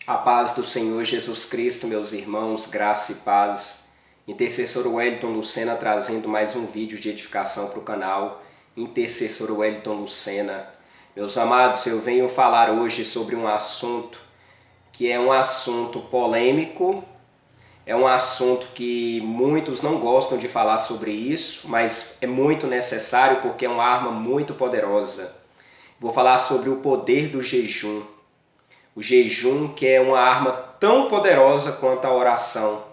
A paz do Senhor Jesus Cristo, meus irmãos, graça e paz. Intercessor Wellington Lucena trazendo mais um vídeo de edificação para o canal. Intercessor Wellington Lucena. Meus amados, eu venho falar hoje sobre um assunto que é um assunto polêmico, é um assunto que muitos não gostam de falar sobre isso, mas é muito necessário porque é uma arma muito poderosa. Vou falar sobre o poder do jejum. O jejum, que é uma arma tão poderosa quanto a oração.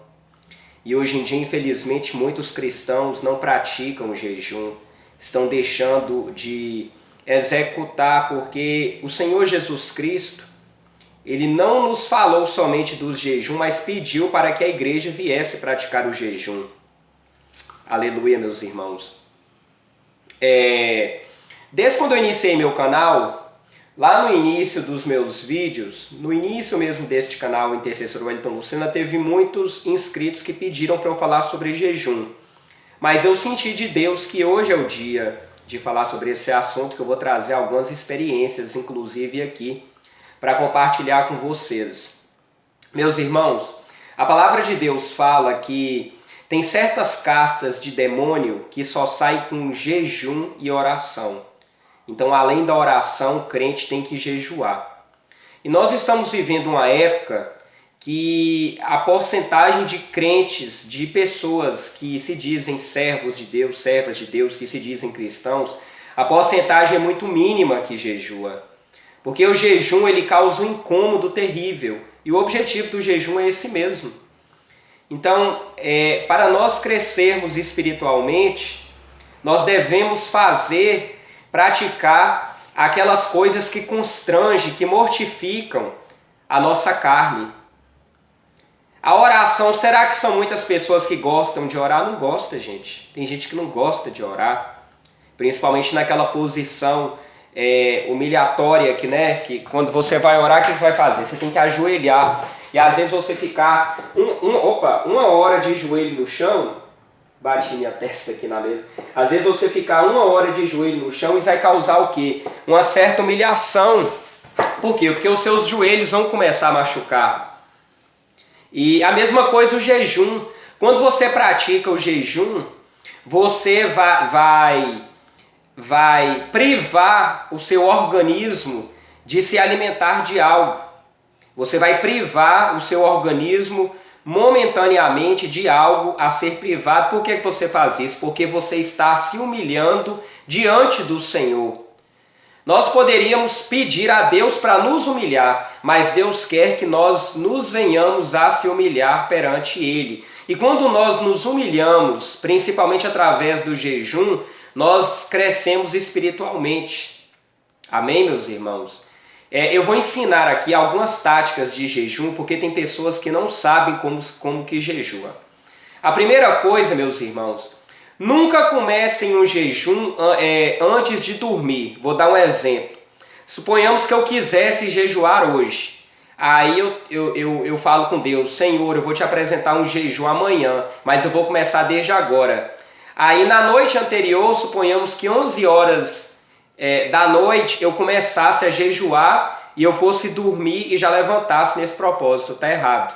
E hoje em dia, infelizmente, muitos cristãos não praticam o jejum, estão deixando de executar, porque o Senhor Jesus Cristo, Ele não nos falou somente do jejum, mas pediu para que a igreja viesse praticar o Aleluia, meus irmãos. Desde quando eu iniciei meu canal, lá no início dos meus vídeos, no início mesmo deste canal, Intercessor Wellington Lucena, teve muitos inscritos que pediram para eu falar sobre jejum. Mas eu senti de Deus que hoje é o dia de falar sobre esse assunto, que eu vou trazer algumas experiências, inclusive aqui, para compartilhar com vocês. Meus irmãos, a palavra de Deus fala que tem certas castas de demônio que só saem com jejum e oração. Então, além da oração, o crente tem que jejuar. E nós estamos vivendo uma época que a porcentagem de crentes, de pessoas que se dizem servos de Deus, servas de Deus, que se dizem cristãos, a porcentagem é muito mínima que jejua. Porque o jejum ele causa um incômodo terrível. E o objetivo do jejum é esse mesmo. Então, para nós crescermos espiritualmente, nós devemos praticar aquelas coisas que constrangem, que mortificam a nossa carne. A oração, será que são muitas pessoas que gostam de orar? Não gosta, gente. Tem gente que não gosta de orar, principalmente naquela posição humilhatória que quando você vai orar, o que você vai fazer? Você tem que ajoelhar. E às vezes você ficar uma hora de joelho no chão. Bati minha testa aqui na mesa. Às vezes você ficar uma hora de joelho no chão e vai causar o quê? Uma certa humilhação. Por quê? Porque os seus joelhos vão começar a machucar. E a mesma coisa o jejum. Quando você pratica o jejum, você vai privar o seu organismo de se alimentar de algo. Você vai privar o seu organismo momentaneamente de algo a ser privado. Por que você faz isso? Porque você está se humilhando diante do Senhor. Nós poderíamos pedir a Deus para nos humilhar, mas Deus quer que nós nos venhamos a se humilhar perante Ele. E quando nós nos humilhamos, principalmente através do jejum, nós crescemos espiritualmente. Amém, meus irmãos? Eu vou ensinar aqui algumas táticas de jejum, porque tem pessoas que não sabem como que jejua. A primeira coisa, meus irmãos, nunca comecem um jejum antes de dormir. Vou dar um exemplo. Suponhamos que eu quisesse jejuar hoje. Aí eu falo com Deus: Senhor, eu vou te apresentar um jejum amanhã, mas eu vou começar desde agora. Aí na noite anterior, suponhamos que 11 horas da noite eu começasse a jejuar e eu fosse dormir e já levantasse nesse propósito. Está errado.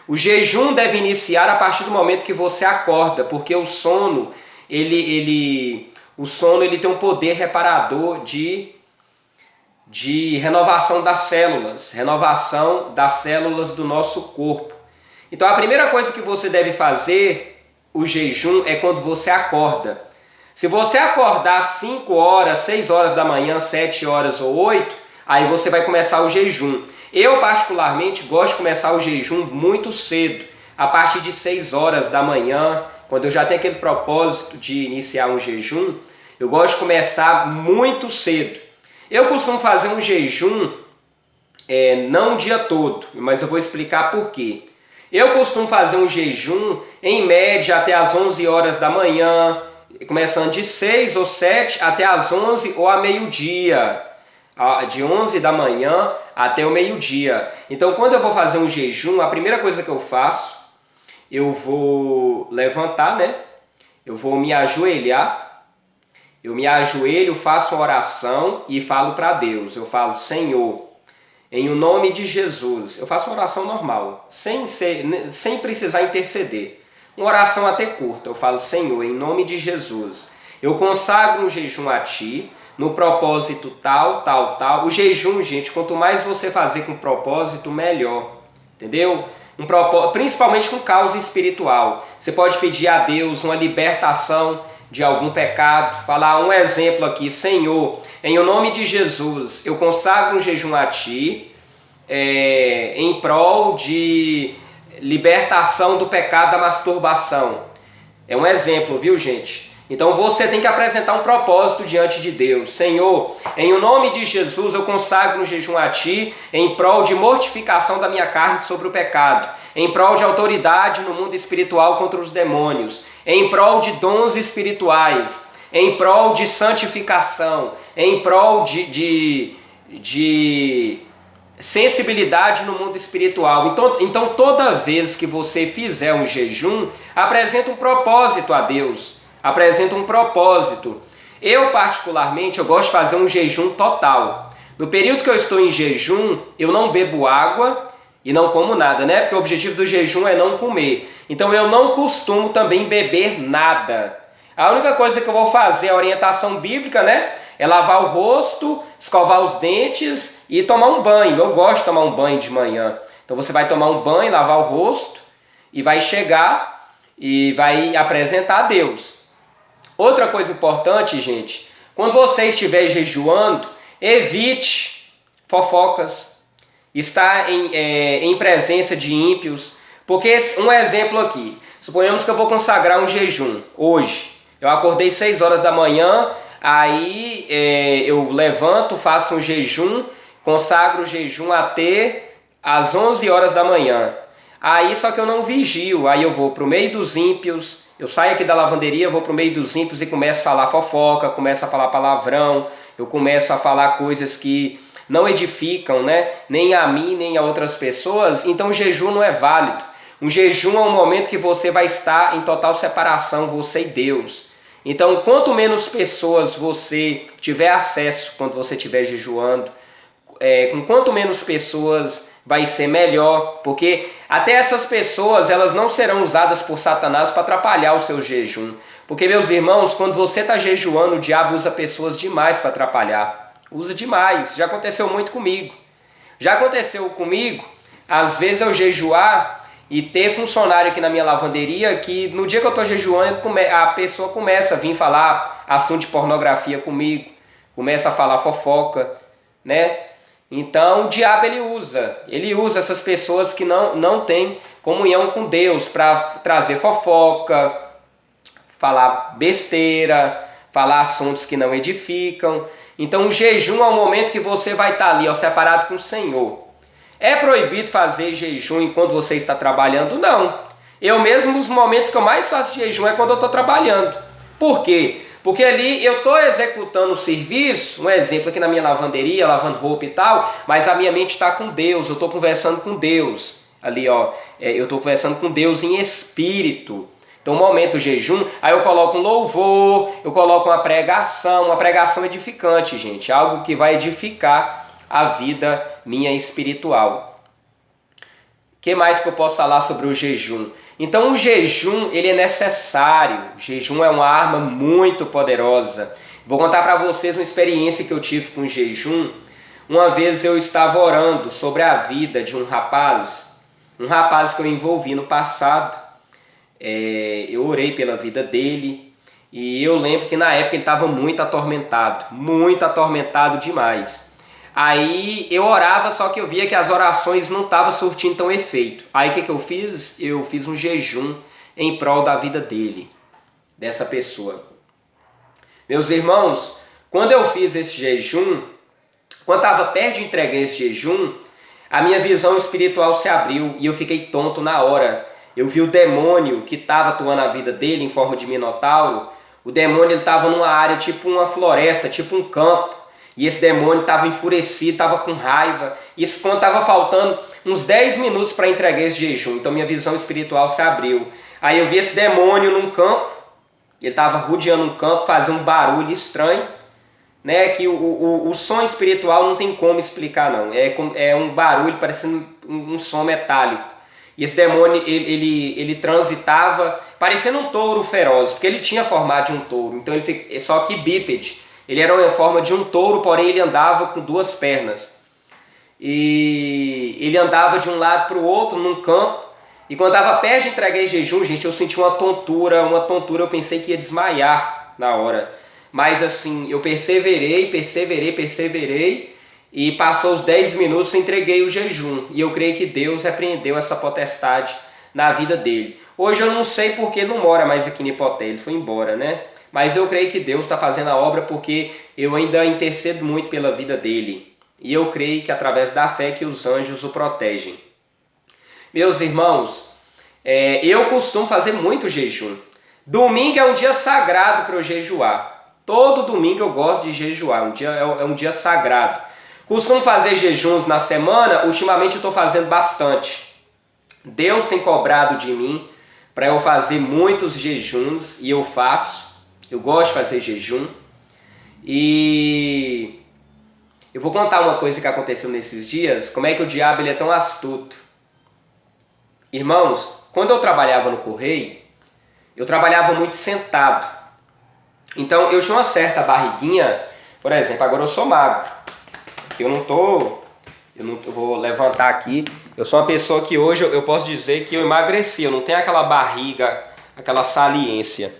O jejum deve iniciar a partir do momento que você acorda, porque o sono ele tem um poder reparador de renovação das células do nosso corpo. Então a primeira coisa que você deve fazer, o jejum, é quando você acorda. Se você acordar 5 horas, 6 horas da manhã, 7 horas ou 8, aí você vai começar o jejum. Eu particularmente gosto de começar o jejum muito cedo, a partir de 6 horas da manhã, quando eu já tenho aquele propósito de iniciar um jejum, eu gosto de começar muito cedo. Eu costumo fazer um jejum, não o dia todo, mas eu vou explicar por quê. Eu costumo fazer um jejum, em média, até as 11 horas da manhã, começando de 6 ou 7 até as 11 ou a meio-dia. De 11 da manhã até o meio-dia. Então, quando eu vou fazer um jejum, a primeira coisa que eu faço, eu vou levantar, Eu vou me ajoelhar. Eu me ajoelho, faço uma oração e falo para Deus. Eu falo: Senhor, em o nome de Jesus. Eu faço uma oração normal, sem precisar interceder. Uma oração até curta. Eu falo: Senhor, em nome de Jesus, eu consagro um jejum a Ti, no propósito tal, tal, tal. O jejum, gente, quanto mais você fazer com propósito, melhor. Entendeu? Principalmente com causa espiritual. Você pode pedir a Deus uma libertação de algum pecado. Falar um exemplo aqui: Senhor, em o nome de Jesus, eu consagro um jejum a Ti, em prol de libertação do pecado da masturbação. É um exemplo, viu, gente? Então você tem que apresentar um propósito diante de Deus. Senhor, em o nome de Jesus eu consagro um jejum a Ti em prol de mortificação da minha carne sobre o pecado, em prol de autoridade no mundo espiritual contra os demônios, em prol de dons espirituais, em prol de santificação, em prol de sensibilidade no mundo espiritual. Então toda vez que você fizer um jejum, apresenta um propósito a Deus. Apresenta um propósito. Eu particularmente, eu gosto de fazer um jejum total. No período que eu estou em jejum, eu não bebo água e não como nada, né? Porque o objetivo do jejum é não comer. Então eu não costumo também beber nada. A única coisa que eu vou fazer, a orientação bíblica, né? É lavar o rosto, escovar os dentes e tomar um banho. Eu gosto de tomar um banho de manhã. Então você vai tomar um banho, lavar o rosto e vai chegar e vai apresentar a Deus. Outra coisa importante, gente, quando você estiver jejuando, evite fofocas, estar em presença de ímpios, porque um exemplo aqui, suponhamos que eu vou consagrar um jejum hoje, eu acordei 6 horas da manhã, aí eu levanto, faço um jejum, consagro o jejum até às 11 horas da manhã, aí só que eu não vigio, aí eu vou para o meio dos ímpios. Eu saio aqui da lavanderia, vou para o meio dos ímpios e começo a falar fofoca, começo a falar palavrão, eu começo a falar coisas que não edificam, né? Nem a mim, nem a outras pessoas. Então o jejum não é válido. Um jejum é um momento que você vai estar em total separação, você e Deus. Então quanto menos pessoas você tiver acesso quando você estiver jejuando, com quanto menos pessoas vai ser melhor, porque até essas pessoas elas não serão usadas por Satanás para atrapalhar o seu jejum. Porque, meus irmãos, quando você está jejuando, o diabo usa pessoas demais para atrapalhar. Usa demais, já aconteceu muito comigo. Já aconteceu comigo, às vezes eu jejuar e ter funcionário aqui na minha lavanderia que no dia que eu estou jejuando a pessoa começa a vir falar assunto de pornografia comigo, começa a falar fofoca, né? Então o diabo ele usa essas pessoas que não têm comunhão com Deus para trazer fofoca, falar besteira, falar assuntos que não edificam. Então o jejum é o momento que você vai estar ali, separado com o Senhor. É proibido fazer jejum enquanto você está trabalhando? Não. Eu mesmo, os momentos que eu mais faço jejum é quando eu estou trabalhando. Por quê? Porque ali eu estou executando o serviço, um exemplo aqui na minha lavanderia, lavando roupa e tal, mas a minha mente está com Deus, eu estou conversando com Deus. Ali, eu estou conversando com Deus em espírito. Então, no momento do jejum, aí eu coloco um louvor, eu coloco uma pregação edificante, gente. Algo que vai edificar a vida minha espiritual. O que mais que eu posso falar sobre o jejum? Então o jejum ele é necessário, o jejum é uma arma muito poderosa. Vou contar para vocês uma experiência que eu tive com o jejum. Uma vez eu estava orando sobre a vida de um rapaz que eu envolvi no passado. Eu orei pela vida dele e eu lembro que na época ele estava muito atormentado demais. Aí eu orava, só que eu via que as orações não estavam surtindo tão efeito. Aí o que eu fiz? Eu fiz um jejum em prol da vida dele, dessa pessoa. Meus irmãos, quando eu fiz esse jejum, quando estava perto de entregar esse jejum, a minha visão espiritual se abriu e eu fiquei tonto na hora. Eu vi o demônio que estava atuando na vida dele em forma de minotauro. O demônio estava numa área tipo uma floresta, tipo um campo. E esse demônio estava enfurecido, estava com raiva. Isso quando estava faltando uns 10 minutos para entregar esse jejum. Então minha visão espiritual se abriu. Aí eu vi esse demônio num campo. Ele estava rodeando um campo, fazendo um barulho estranho. né, que o som espiritual não tem como explicar não, é um barulho parecendo um som metálico. E esse demônio, ele transitava parecendo um touro feroz, porque ele tinha formato de um touro, então só que bípede. Ele era em forma de um touro, porém ele andava com duas pernas. E ele andava de um lado para o outro num campo. E quando estava perto de entregar em jejum, gente, eu senti uma tontura, eu pensei que ia desmaiar na hora. Mas assim, eu perseverei, e passou os 10 minutos, entreguei o jejum. E eu creio que Deus repreendeu essa potestade na vida dele. Hoje eu não sei porque ele não mora mais aqui em Nipoté, ele foi embora, né? Mas eu creio que Deus está fazendo a obra porque eu ainda intercedo muito pela vida dele. E eu creio que através da fé que os anjos o protegem. Meus irmãos, eu costumo fazer muito jejum. Domingo é um dia sagrado para eu jejuar. Todo domingo eu gosto de jejuar, é um dia sagrado. Costumo fazer jejuns na semana, ultimamente eu estou fazendo bastante. Deus tem cobrado de mim para eu fazer muitos jejuns e eu faço. Eu gosto de fazer jejum. E eu vou contar uma coisa que aconteceu nesses dias, como é que o diabo ele é tão astuto. Irmãos, quando eu trabalhava no correio, eu trabalhava muito sentado. Então eu tinha uma certa barriguinha, por exemplo, agora eu sou magro. Eu vou levantar aqui. Eu sou uma pessoa que hoje eu posso dizer que eu emagreci, eu não tenho aquela barriga, aquela saliência.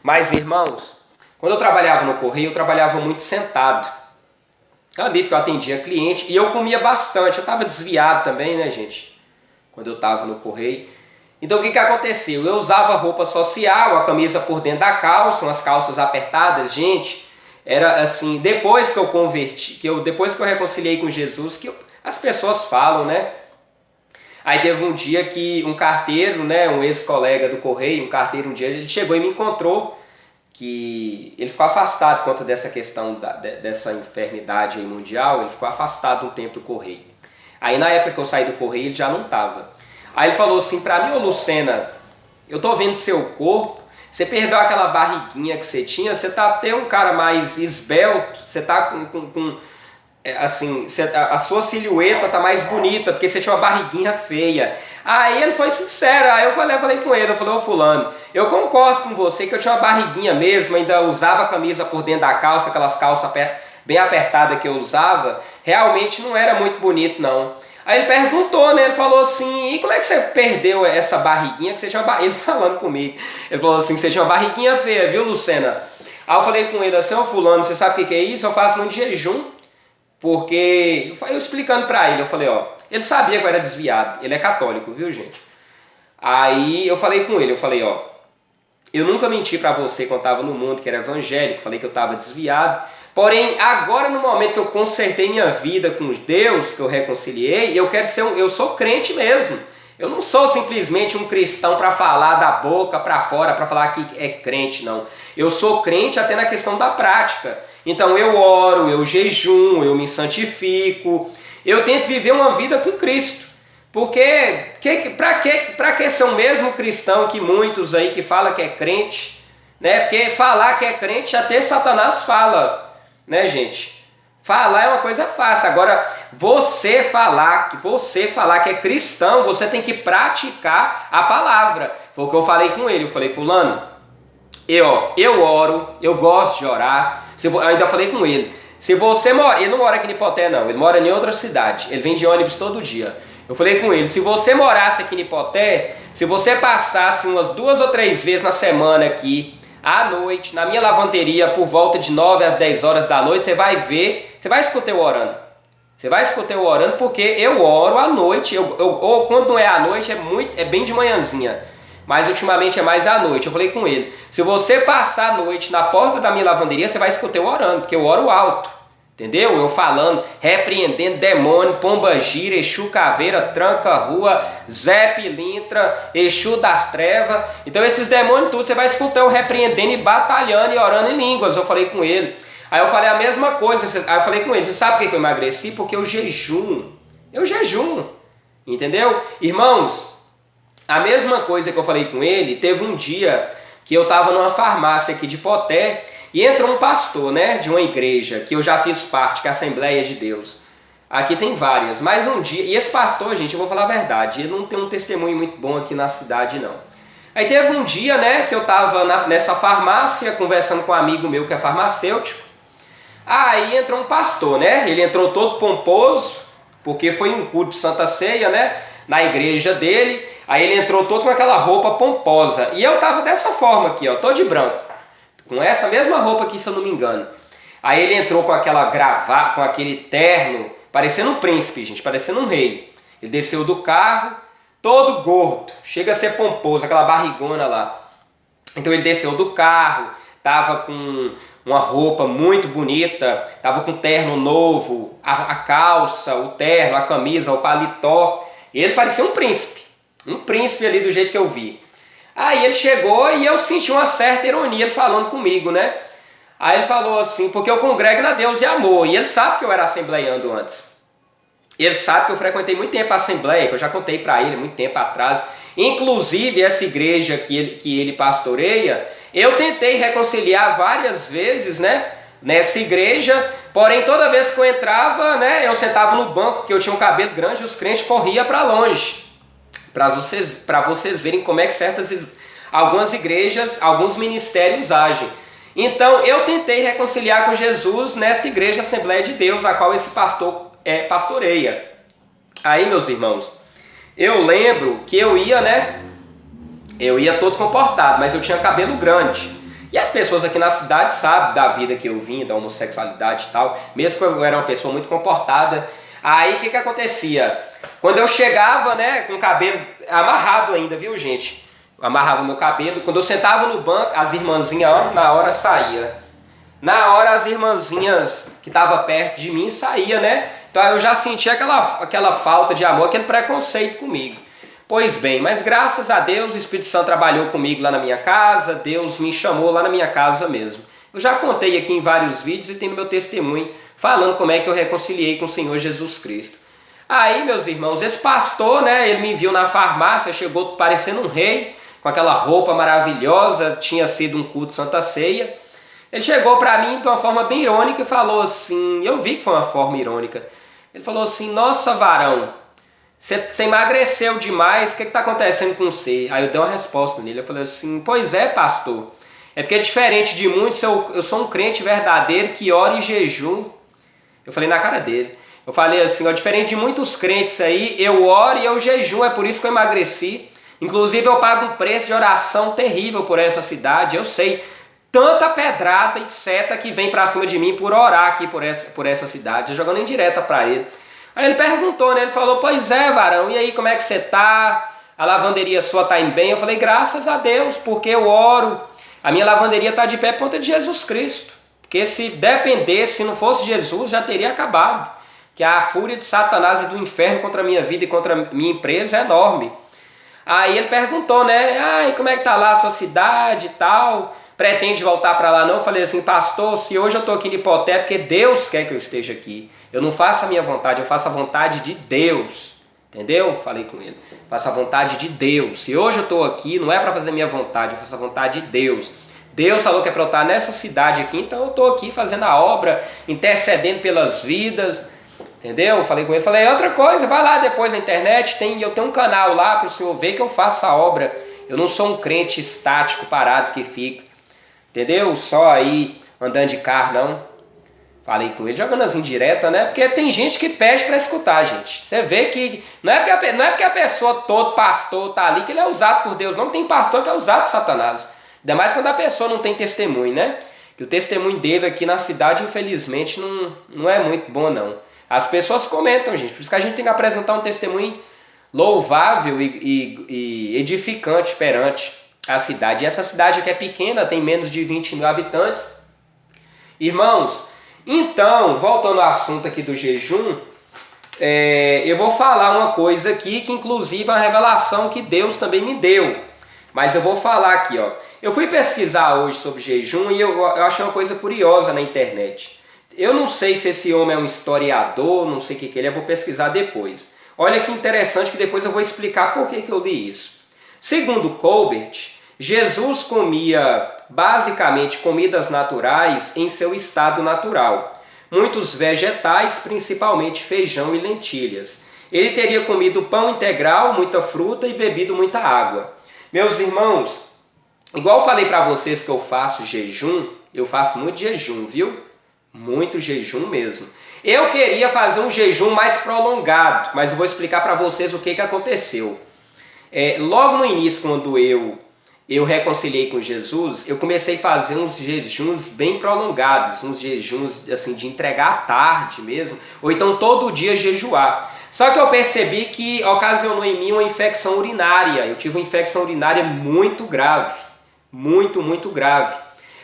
Mas, irmãos, quando eu trabalhava no correio, eu trabalhava muito sentado. Ali porque eu atendia cliente e eu comia bastante. Eu estava desviado também, né, gente? Quando eu estava no correio. Então, o que aconteceu? Eu usava roupa social, a camisa por dentro da calça, umas calças apertadas. Gente, era assim, depois que eu converti, depois que eu reconciliei com Jesus, as pessoas falam, né? Aí teve um dia que um carteiro, né, um ex-colega do correio, um carteiro um dia, ele chegou e me encontrou, que ele ficou afastado por conta dessa questão, dessa enfermidade aí mundial, ele ficou afastado um tempo do correio. Aí na época que eu saí do correio, ele já não estava. Aí ele falou assim pra mim: ô Lucena, eu tô vendo seu corpo, você perdeu aquela barriguinha que você tinha, você tá até um cara mais esbelto, você tá assim, a sua silhueta tá mais bonita, porque você tinha uma barriguinha feia. Aí ele foi sincero, aí eu falei com ele, ô fulano, eu concordo com você que eu tinha uma barriguinha mesmo, ainda usava a camisa por dentro da calça, aquelas calças bem apertadas que eu usava, realmente não era muito bonito não. Aí ele perguntou, né, ele falou assim: e como é que você perdeu essa barriguinha que você tinha ele falando comigo, ele falou assim: você tinha uma barriguinha feia, viu, Lucena? Aí eu falei com ele assim: ô fulano, você sabe o que é isso? Eu faço muito jejum. Porque, eu explicando pra ele, eu falei, ó, ele sabia que eu era desviado, ele é católico, viu, gente? Aí eu falei com ele, eu falei, ó, eu nunca menti pra você quando eu tava no mundo, que era evangélico, falei que eu tava desviado, porém, agora no momento que eu consertei minha vida com Deus, que eu reconciliei, eu sou crente mesmo. Eu não sou simplesmente um cristão para falar da boca para fora, para falar que é crente, não. Eu sou crente até na questão da prática. Então eu oro, eu jejum, eu me santifico, eu tento viver uma vida com Cristo. Porque para que ser o mesmo cristão que muitos aí que fala que é crente, né? Porque falar que é crente até Satanás fala, né, gente? Falar é uma coisa fácil. Agora, você falar que é cristão, você tem que praticar a palavra. Foi o que eu falei com ele. Eu falei: fulano, eu oro, eu gosto de orar. Eu ainda falei com ele: se você mora, ele não mora aqui em Nipoté não, ele mora em outra cidade, ele vem de ônibus todo dia. Eu falei com ele: se você morasse aqui em Nipoté, se você passasse umas 2 ou 3 vezes na semana aqui, à noite, na minha lavanderia, por volta de 9 às 10 horas da noite, você vai ver, você vai escutar eu orando. Você vai escutar eu orando porque eu oro à noite, ou quando não é à noite, é bem de manhãzinha. Mas ultimamente é mais à noite. Eu falei com ele: se você passar a noite na porta da minha lavanderia, você vai escutar eu orando, porque eu oro alto. Entendeu? Eu falando, repreendendo demônio, pombagira, Exu caveira, tranca-rua, Zé Pilintra, Exu das trevas. Então esses demônios tudo, você vai escutar eu repreendendo e batalhando e orando em línguas. Eu falei com ele. Aí eu falei a mesma coisa. Aí eu falei com ele: você sabe por que eu emagreci? Porque eu jejum. Entendeu? Irmãos, a mesma coisa que eu falei com ele, teve um dia que eu estava numa farmácia aqui de Poté E entrou um pastor, né, de uma igreja que eu já fiz parte, que é a Assembleia de Deus. Aqui tem várias, mas um dia... E esse pastor, gente, eu vou falar a verdade, ele não tem um testemunho muito bom aqui na cidade, não. Aí teve um dia, né, que eu tava nessa farmácia, conversando com um amigo meu que é farmacêutico. Aí entrou um pastor, né, ele entrou todo pomposo, porque foi um culto de Santa Ceia, né, na igreja dele. Aí ele entrou todo com aquela roupa pomposa. E eu tava dessa forma aqui, ó, todo de branco. Com essa mesma roupa aqui, se eu não me engano. Aí ele entrou com aquela gravata, com aquele terno, parecendo um príncipe, gente, parecendo um rei. Ele desceu do carro, todo gordo, chega a ser pomposo, aquela barrigona lá. Então ele desceu do carro, tava com uma roupa muito bonita, tava com terno novo, a calça, o terno, a camisa, o paletó. Ele parecia um príncipe ali do jeito que eu vi. Aí ele chegou e eu senti uma certa ironia ele falando comigo, né? Aí ele falou assim, porque eu congrego na Deus e Amor, e ele sabe que eu era assembleiando antes. Ele sabe que eu frequentei muito tempo a Assembleia, que eu já contei para ele muito tempo atrás. Inclusive essa igreja que ele pastoreia, eu tentei reconciliar várias vezes, né, nessa igreja, porém toda vez que eu entrava, né, eu sentava no banco, que eu tinha um cabelo grande, e os crentes corriam para longe. Para vocês verem como é que algumas igrejas, alguns ministérios agem. Então eu tentei reconciliar com Jesus nesta igreja Assembleia de Deus, a qual esse pastor pastoreia. Aí, meus irmãos, eu lembro que eu ia, né? Eu ia todo comportado, mas eu tinha cabelo grande. E as pessoas aqui na cidade sabem da vida que eu vim, da homossexualidade e tal, mesmo que eu era uma pessoa muito comportada. Aí o que acontecia? Quando eu chegava, né, com o cabelo amarrado ainda, viu, gente? Eu amarrava meu cabelo. Quando eu sentava no banco, as irmãzinhas, ó, na hora saía. Na hora as irmãzinhas que estavam perto de mim saía, né? Então eu já sentia aquela falta de amor, aquele preconceito comigo. Pois bem, mas graças a Deus o Espírito Santo trabalhou comigo lá na minha casa, Deus me chamou lá na minha casa mesmo. Eu já contei aqui em vários vídeos e tem no meu testemunho falando como é que eu reconciliei com o Senhor Jesus Cristo. Aí, meus irmãos, esse pastor, né, ele me viu na farmácia, chegou parecendo um rei, com aquela roupa maravilhosa, tinha sido um culto de Santa Ceia. Ele chegou para mim de uma forma bem irônica e falou assim, eu vi que foi uma forma irônica, ele falou assim, nossa, varão, você emagreceu demais, o que está acontecendo com você? Aí eu dei uma resposta nele, eu falei assim, pois é, pastor, é porque é diferente de muitos, eu sou um crente verdadeiro que ora em jejum. Eu falei na cara dele, eu falei assim, ó, diferente de muitos crentes aí, eu oro e eu jejuo, é por isso que eu emagreci. Inclusive eu pago um preço de oração terrível por essa cidade, eu sei, tanta pedrada e seta que vem pra cima de mim por orar aqui por essa cidade, jogando indireta pra ele. Aí ele perguntou, né? Ele falou, pois é, varão, e aí, como é que você tá? A lavanderia sua tá indo bem? Eu falei, graças a Deus, porque eu oro. A minha lavanderia tá de pé por conta de Jesus Cristo. Porque se dependesse, se não fosse Jesus, já teria acabado. Que a fúria de Satanás e do inferno contra a minha vida e contra a minha empresa é enorme. Aí ele perguntou, né? Ai, como é que tá lá a sua cidade e tal? Pretende voltar para lá não? Eu falei assim, pastor, se hoje eu estou aqui em Ipoté é porque Deus quer que eu esteja aqui. Eu não faço a minha vontade, eu faço a vontade de Deus. Entendeu? Falei com ele. Faço a vontade de Deus. Se hoje eu estou aqui, não é para fazer a minha vontade, eu faço a vontade de Deus. Deus falou que é para eu estar nessa cidade aqui, então eu estou aqui fazendo a obra, intercedendo pelas vidas. Entendeu? Falei com ele, falei, outra coisa, vai lá depois na internet, eu tenho um canal lá para o senhor ver que eu faço a obra. Eu não sou um crente estático, parado que fica. Entendeu? Só aí andando de carro, não. Falei com ele, jogando as indiretas, né? Porque tem gente que pede para escutar, gente. Você vê que não é porque a pessoa, todo pastor tá ali, que ele é usado por Deus. Não tem pastor que é usado por Satanás. Ainda mais quando a pessoa não tem testemunho, né? Que o testemunho dele aqui na cidade, infelizmente, não é muito bom, não. As pessoas comentam, gente. Por isso que a gente tem que apresentar um testemunho louvável e edificante perante a cidade. E essa cidade aqui é pequena, tem menos de 20 mil habitantes. Irmãos, então, voltando ao assunto aqui do jejum, eu vou falar uma coisa aqui que inclusive é uma revelação que Deus também me deu. Mas eu vou falar aqui, ó. Eu fui pesquisar hoje sobre jejum e eu achei uma coisa curiosa na internet. Eu não sei se esse homem é um historiador, não sei o que ele é, eu vou pesquisar depois. Olha que interessante que depois eu vou explicar por que eu li isso. Segundo Colbert, Jesus comia basicamente comidas naturais em seu estado natural. Muitos vegetais, principalmente feijão e lentilhas. Ele teria comido pão integral, muita fruta e bebido muita água. Meus irmãos, igual eu falei para vocês que eu faço jejum, eu faço muito jejum, viu? Muito jejum mesmo. Eu queria fazer um jejum mais prolongado, mas eu vou explicar para vocês o que aconteceu. Logo no início, quando eu reconciliei com Jesus, eu comecei a fazer uns jejuns bem prolongados, uns jejuns assim de entregar à tarde mesmo, ou então todo dia jejuar. Só que eu percebi que ocasionou em mim uma infecção urinária. Eu tive uma infecção urinária muito grave, muito grave.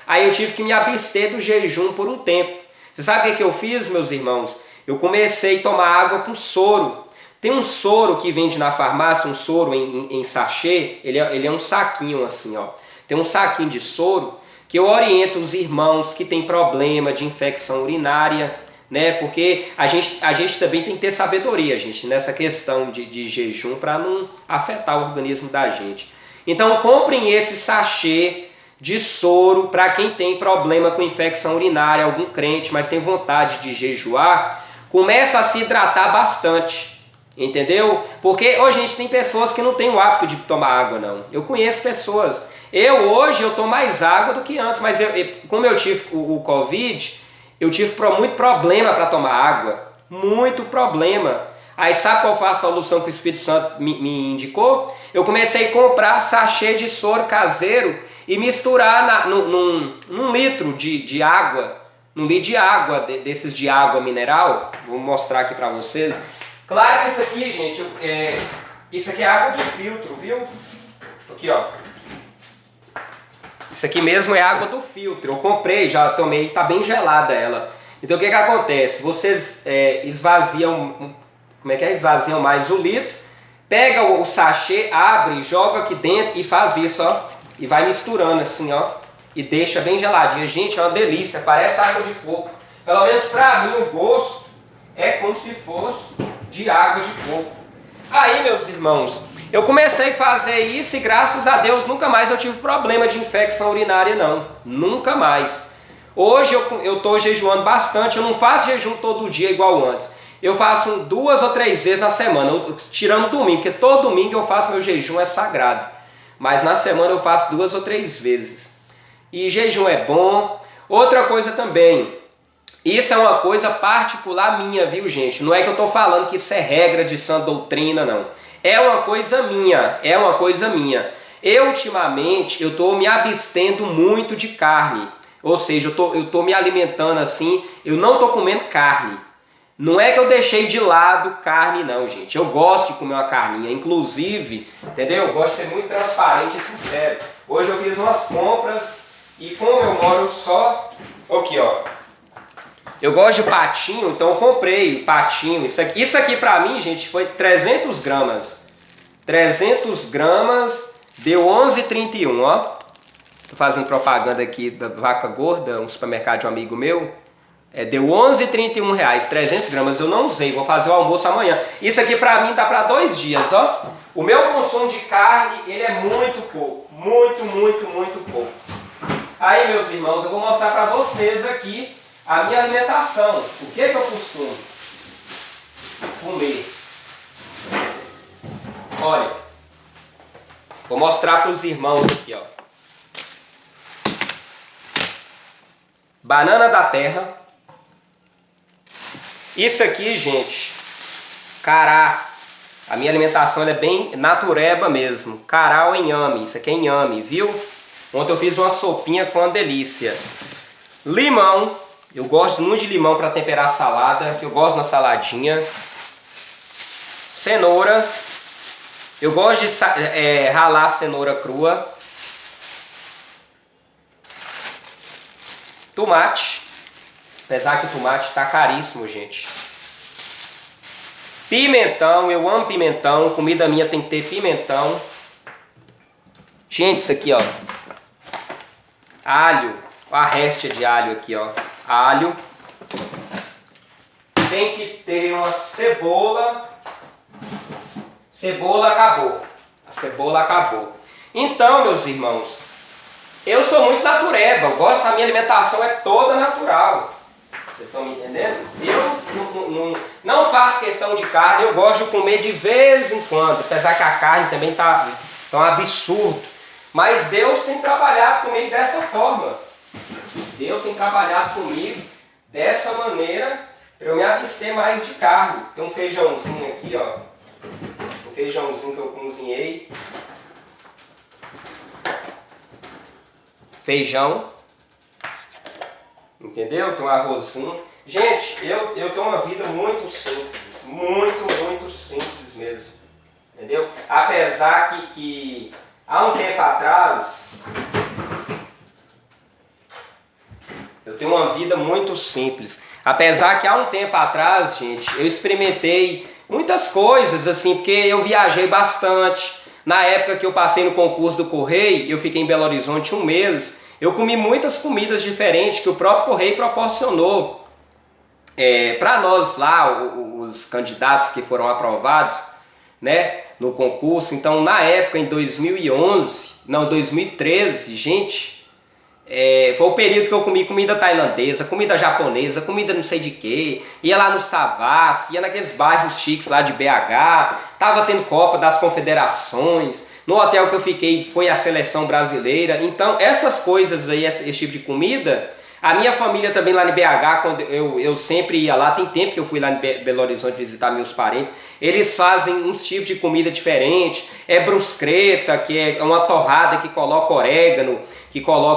Aí eu tive que me abster do jejum por um tempo. Você sabe o que eu fiz, meus irmãos? Eu comecei a tomar água com soro. Tem um soro que vende na farmácia, um soro em sachê, ele é um saquinho assim, ó. Tem um saquinho de soro que eu oriento os irmãos que têm problema de infecção urinária, né? Porque a gente também tem que ter sabedoria, gente, nessa questão de jejum para não afetar o organismo da gente. Então comprem esse sachê de soro para quem tem problema com infecção urinária, algum crente, mas tem vontade de jejuar, começa a se hidratar bastante. Entendeu? Porque hoje a gente tem pessoas que não têm o hábito de tomar água, não. Eu conheço pessoas. Hoje eu tomo mais água do que antes, mas como eu tive o Covid, eu tive muito problema para tomar água. Muito problema. Aí sabe qual foi a solução que o Espírito Santo me indicou? Eu comecei a comprar sachê de soro caseiro e misturar num litro de água. Num litro de água, desses de água mineral. Vou mostrar aqui para vocês. Claro que isso aqui, gente, isso aqui é água do filtro, viu? Aqui, ó. Isso aqui mesmo é água do filtro. Eu comprei, já tomei, tá bem gelada ela. Então o que acontece? Vocês esvaziam, como é que é? Esvaziam mais o litro, pega o sachê, abre, joga aqui dentro e faz isso, ó. E vai misturando assim, ó. E deixa bem geladinha. Gente, é uma delícia, parece água de coco. Pelo menos pra mim o gosto é como se fosse de água de coco. Aí, meus irmãos, eu comecei a fazer isso e graças a Deus nunca mais eu tive problema de infecção urinária, não. Nunca mais. Hoje eu estou jejuando bastante, eu não faço jejum todo dia igual antes. Eu faço 2 ou 3 vezes na semana, tirando domingo, porque todo domingo eu faço meu jejum, é sagrado. Mas na semana eu faço 2 ou 3 vezes. E jejum é bom. Outra coisa também, isso é uma coisa particular minha, viu, gente? Não é que eu estou falando que isso é regra de sã doutrina, não. É uma coisa minha, Eu, ultimamente, eu estou me abstendo muito de carne. Ou seja, eu tô me alimentando assim, eu não estou comendo carne. Não é que eu deixei de lado carne, não, gente. Eu gosto de comer uma carninha, inclusive, entendeu? Eu gosto de ser muito transparente e sincero. Hoje eu fiz umas compras e como eu moro só... Aqui, ó. Eu gosto de patinho, então eu comprei patinho. Isso aqui pra mim, gente, foi 300 gramas. 300 gramas deu 11,31, ó. Tô fazendo propaganda aqui da Vaca Gorda, um supermercado de um amigo meu. Deu 11,31 reais, 300 gramas. Eu não usei, vou fazer o almoço amanhã. Isso aqui pra mim dá pra 2 dias, ó. O meu consumo de carne, ele é muito pouco. Muito pouco. Aí, meus irmãos, eu vou mostrar pra vocês aqui a minha alimentação. O que eu costumo comer? Olha, vou mostrar para os irmãos aqui, ó. Banana da terra. Isso aqui, gente, cará. A minha alimentação é bem natureba mesmo. Cará ou inhame. Isso aqui é inhame, viu? Ontem eu fiz uma sopinha que foi uma delícia. Limão. Eu gosto muito de limão para temperar a salada, que eu gosto na saladinha. Cenoura. Eu gosto de ralar a cenoura crua. Tomate. Apesar que o tomate está caríssimo, gente. Pimentão. Eu amo pimentão. Comida minha tem que ter pimentão. Gente, isso aqui, ó. Alho. A réstia de alho aqui, ó. Alho. Tem que ter uma cebola. Cebola acabou. A cebola acabou. Então, meus irmãos, eu sou muito natureba, a minha alimentação é toda natural. Vocês estão me entendendo? Eu não faço questão de carne, eu gosto de comer de vez em quando, apesar que a carne também tá um absurdo. Mas Deus tem trabalhado comigo dessa forma. Deus tem trabalhado comigo dessa maneira para eu me abster mais de carne. Tem um feijãozinho aqui, ó. Um feijãozinho que eu cozinhei. Feijão. Entendeu? Tem um arrozinho. Gente, eu tenho uma vida muito simples. Muito simples mesmo. Entendeu? Apesar que há um tempo atrás, eu tenho uma vida muito simples. Apesar que há um tempo atrás, gente, eu experimentei muitas coisas, assim, porque eu viajei bastante. Na época que eu passei no concurso do Correio, eu fiquei em Belo Horizonte 1 mês, eu comi muitas comidas diferentes que o próprio Correio proporcionou. Para nós lá, os candidatos que foram aprovados, né, no concurso. Então, na época, em 2013, gente, foi o período que eu comi comida tailandesa, comida japonesa, comida não sei de quê. Ia lá no Savassi, ia naqueles bairros chiques lá de BH, tava tendo Copa das Confederações. No hotel que eu fiquei foi a seleção brasileira. Então, essas coisas aí, esse tipo de comida, a minha família também lá em BH, quando eu sempre ia lá, tem tempo que eu fui lá em Belo Horizonte visitar meus parentes, eles fazem uns tipos de comida diferente, brusqueta, que é uma torrada que coloca orégano, que coloca